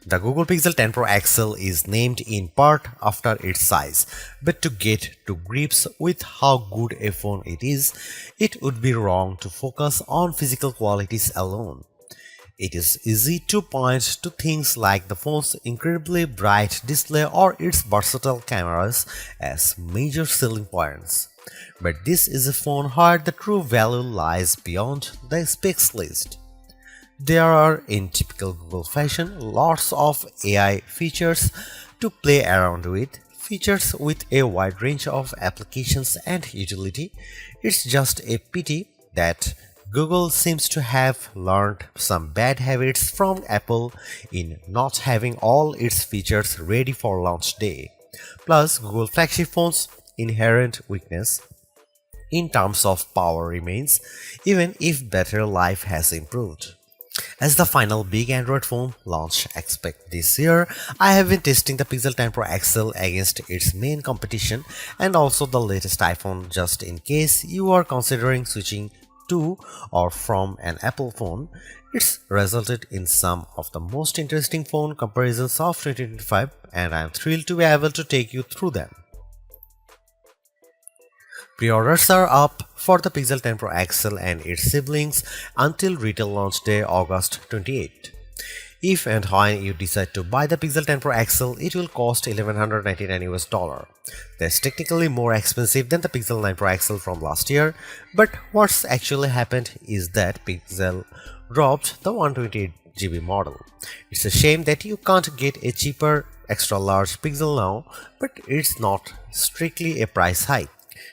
The Google Pixel 10 Pro XL is named in part after its size, but to get to grips with how good a phone it is, it would be wrong to focus on physical qualities alone. It is easy to point to things like the phone's incredibly bright display or its versatile cameras as major selling points. But this is a phone where the true value lies beyond the specs list. There are, in typical Google fashion, lots of AI features to play around with, features with a wide range of applications and utility. It's just a pity that Google seems to have learned some bad habits from Apple in not having all its features ready for launch day. Plus, Google flagship phones' inherent weakness in terms of power remains, even if battery life has improved. As the final big Android phone launch expect this year, I have been testing the Pixel 10 Pro XL against its main competition and also the latest iPhone just in case you are considering switching to or from an Apple phone. It's resulted in some of the most interesting phone comparisons of 2025 and I am thrilled to be able to take you through them. Pre-orders are up for the Pixel 10 Pro XL and its siblings until retail launch day August 28. If and when you decide to buy the Pixel 10 Pro XL, it will cost $1,199. That's technically more expensive than the Pixel 9 Pro XL from last year, but what's actually happened is that Pixel dropped the 128GB model. It's a shame that you can't get a cheaper extra large Pixel now, but it's not strictly a price hike.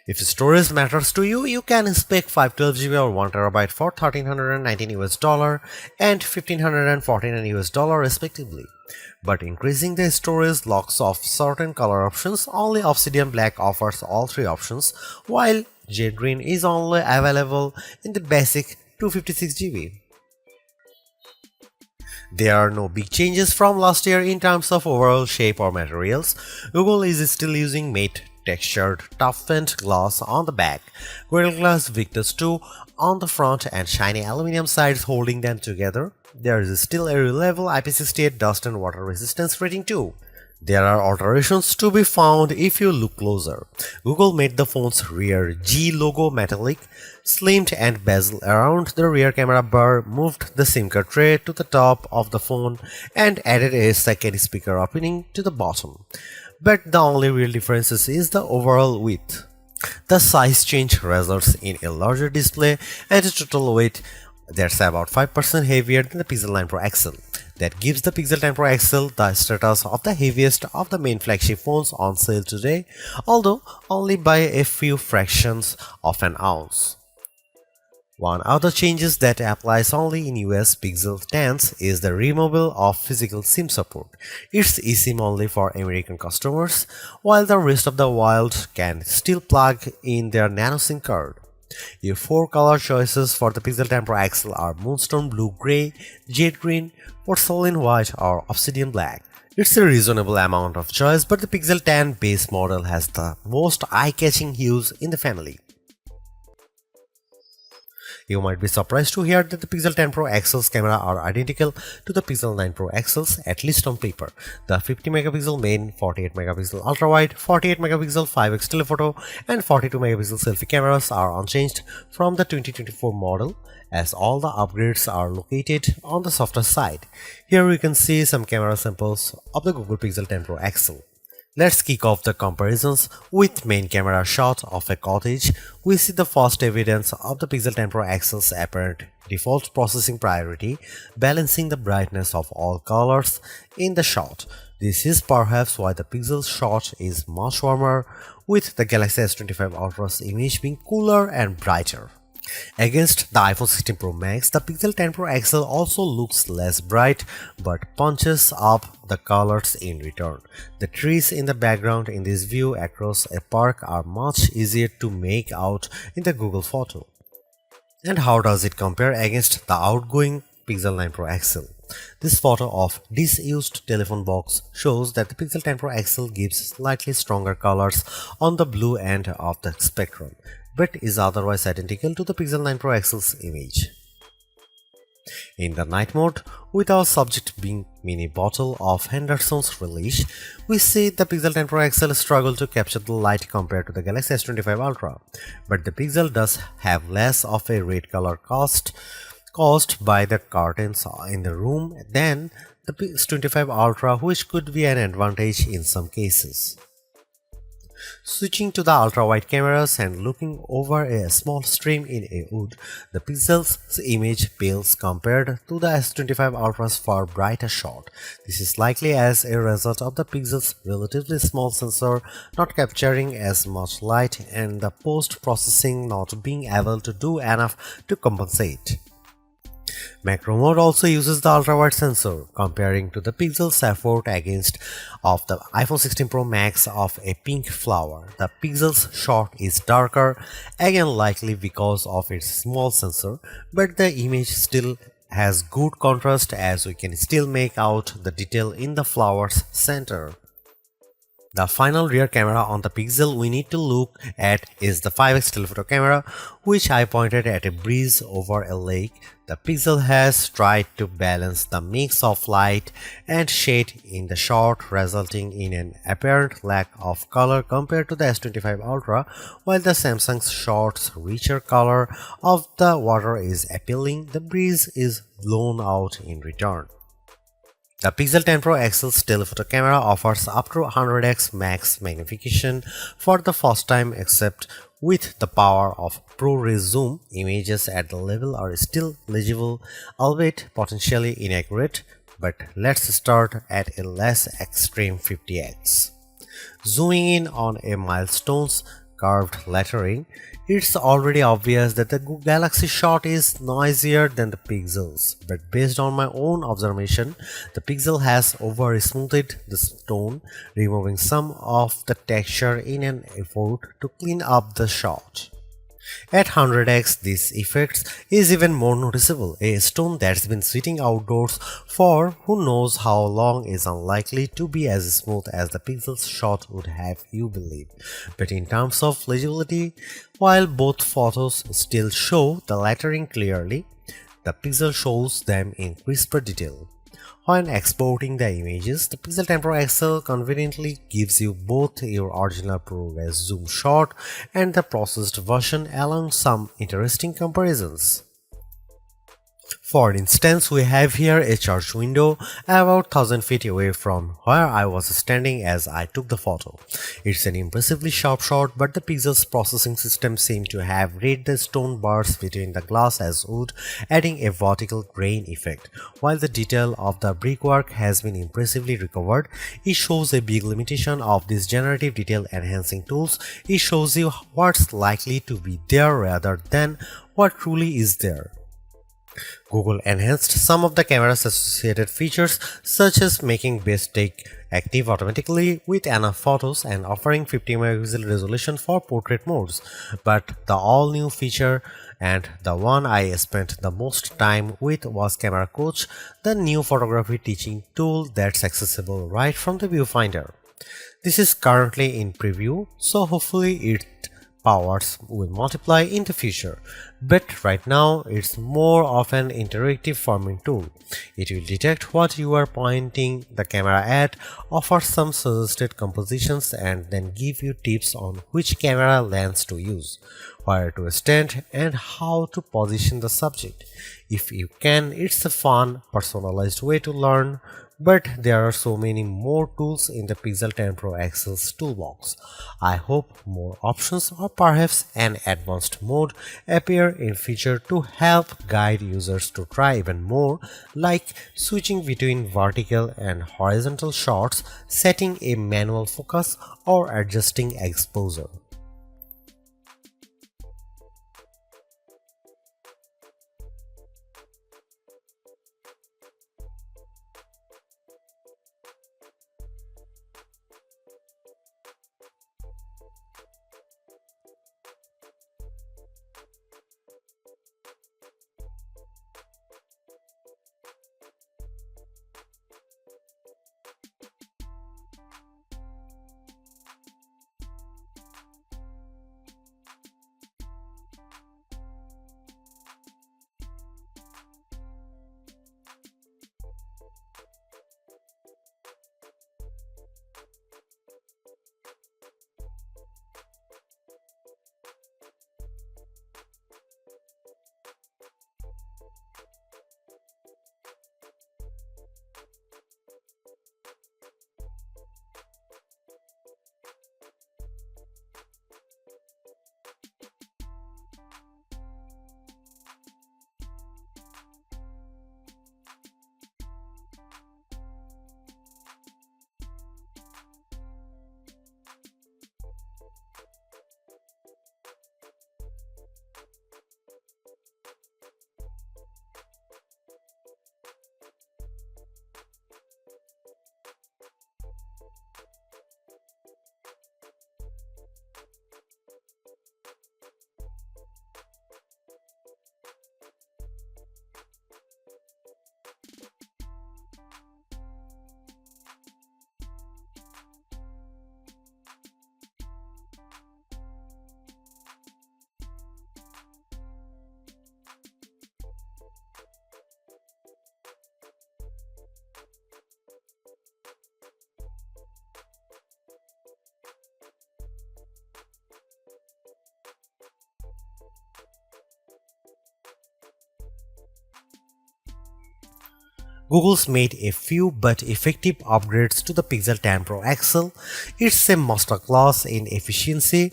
If storage matters to you, you can spec 512GB or 1TB for $1,319 and $1,549 respectively. But increasing the storage locks off certain color options. Only Obsidian Black offers all three options, while Jade Green is only available in the basic 256GB. There are no big changes from last year in terms of overall shape or materials. Google is still using matte textured toughened glass on the back, Gorilla Glass Victus 2 on the front and shiny aluminum sides holding them together. There is still a reliable IP68 dust and water resistance rating too. There are alterations to be found if you look closer. Google made the phone's rear G logo metallic, slimmed and bezel around the rear camera bar, moved the SIM card tray to the top of the phone and added a second speaker opening to the bottom. But the only real difference is the overall width. The size change results in a larger display and a total weight that's about 5% heavier than the Pixel 9 Pro XL. That gives the Pixel 10 Pro XL the status of the heaviest of the main flagship phones on sale today, although only by a few fractions of an ounce. One other changes that applies only in US Pixel 10s is the removal of physical SIM support. It's eSIM only for American customers, while the rest of the world can still plug in their nano SIM card. Your four color choices for the Pixel 10 Pro XL are Moonstone Blue Gray, Jade Green, Porcelain White or Obsidian Black. It's a reasonable amount of choice, but the Pixel 10 base model has the most eye-catching hues in the family. You might be surprised to hear that the Pixel 10 Pro XL's camera are identical to the Pixel 9 Pro XL's, at least on paper. The 50MP main, 48MP ultra-wide, 48MP 5x telephoto and 42MP selfie cameras are unchanged from the 2024 model, as all the upgrades are located on the softer side. Here we can see some camera samples of the Google Pixel 10 Pro XL. Let's kick off the comparisons with main camera shot of a cottage. We see the first evidence of the Pixel 10 Pro XL's apparent default processing priority, balancing the brightness of all colors in the shot. This is perhaps why the Pixel shot is much warmer, with the Galaxy S25 Ultra's image being cooler and brighter. Against the iPhone 16 Pro Max, the Pixel 10 Pro XL also looks less bright but punches up the colors in return. The trees in the background in this view across a park are much easier to make out in the Google photo. And how does it compare against the outgoing Pixel 9 Pro XL? This photo of disused telephone box shows that the Pixel 10 Pro XL gives slightly stronger colors on the blue end of the spectrum, but is otherwise identical to the Pixel 9 Pro XL's image. In the night mode, with our subject being mini bottle of Henderson's relish, we see the Pixel 10 Pro XL struggle to capture the light compared to the Galaxy S25 Ultra, but the Pixel does have less of a red color caused by the curtains in the room than the S25 Ultra, which could be an advantage in some cases. Switching to the ultra-wide cameras and looking over a small stream in a wood, the pixel's image pales compared to the S25 Ultra's far brighter shot. This is likely as a result of the pixel's relatively small sensor not capturing as much light and the post-processing not being able to do enough to compensate. Macro mode also uses the ultra-wide sensor, comparing to the pixel's effort against of the iPhone 16 Pro Max of a pink flower. The pixel's shot is darker, again likely because of its small sensor, but the image still has good contrast as we can still make out the detail in the flower's center. The final rear camera on the Pixel we need to look at is the 5x telephoto camera, which I pointed at a breeze over a lake. The Pixel has tried to balance the mix of light and shade in the shot, resulting in an apparent lack of color compared to the S25 Ultra, while the Samsung's shot's richer color of the water is appealing. The breeze is blown out in return. The Pixel 10 Pro XL's telephoto camera offers up to 100x max magnification for the first time, except with the power of ProRes zoom. Images at the level are still legible, albeit potentially inaccurate, but let's start at a less extreme 50x. Zooming in on a milestone's curved lettering, it's already obvious that the Galaxy shot is noisier than the Pixel's, but based on my own observation, the Pixel has over-smoothed the stone, removing some of the texture in an effort to clean up the shot. At 100x, this effect is even more noticeable. A stone that's been sitting outdoors for who knows how long is unlikely to be as smooth as the Pixel's shot would have you believe. But in terms of legibility, while both photos still show the lettering clearly, the Pixel shows them in crisper detail. When exporting the images, the Pixel 10 Pro XL conveniently gives you both your original ProRes zoom shot and the processed version, along some interesting comparisons. For instance, we have here a church window about 1000 feet away from where I was standing as I took the photo. It's an impressively sharp shot, but the Pixel's processing system seemed to have read the stone bars between the glass as wood, adding a vertical grain effect. While the detail of the brickwork has been impressively recovered, it shows a big limitation of these generative detail enhancing tools. It shows you what's likely to be there rather than what truly is there. Google enhanced some of the camera's associated features, such as making best take active automatically with enough photos and offering 50 megapixel resolution for portrait modes. But the all-new feature, and the one I spent the most time with, was Camera Coach, the new photography teaching tool that's accessible right from the viewfinder. This is currently in preview, so hopefully it powers will multiply in the future, but right now it's more of an interactive forming tool. It will detect what you are pointing the camera at, offer some suggested compositions, and then give you tips on which camera lens to use, where to stand, and how to position the subject. If you can, it's a fun, personalized way to learn. But there are so many more tools in the Pixel 10 Pro XL's toolbox. I hope more options or perhaps an advanced mode appear in future to help guide users to try even more, like switching between vertical and horizontal shots, setting a manual focus, or adjusting exposure. Google's made a few but effective upgrades to the Pixel 10 Pro XL. It's a masterclass in efficiency,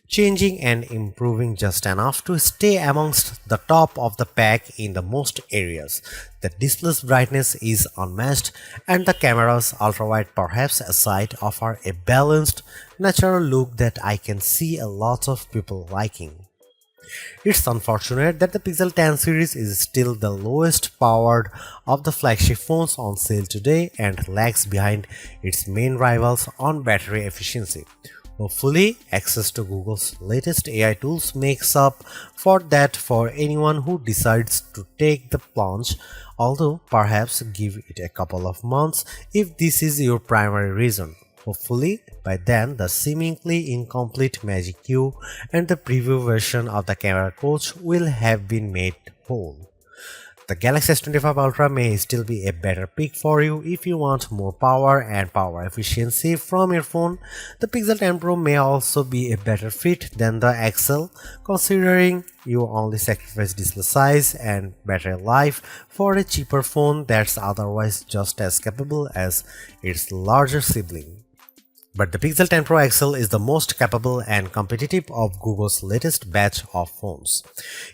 changing and improving just enough to stay amongst the top of the pack in the most areas. The display's brightness is unmatched, and the camera's ultrawide perhaps aside offer a balanced, natural look that I can see a lot of people liking. It's unfortunate that the Pixel 10 series is still the lowest powered of the flagship phones on sale today and lags behind its main rivals on battery efficiency. Hopefully, access to Google's latest AI tools makes up for that for anyone who decides to take the plunge, although perhaps give it a couple of months if this is your primary reason. Hopefully, by then the seemingly incomplete Magic Q and the preview version of the camera coach will have been made whole. The Galaxy S25 Ultra may still be a better pick for you if you want more power and power efficiency from your phone. The Pixel 10 Pro may also be a better fit than the XL, considering you only sacrifice display size and battery life for a cheaper phone that's otherwise just as capable as its larger sibling. But the Pixel 10 Pro XL is the most capable and competitive of Google's latest batch of phones.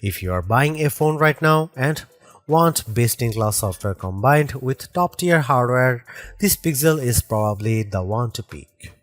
If you are buying a phone right now and want best-in-class software combined with top-tier hardware, this Pixel is probably the one to pick.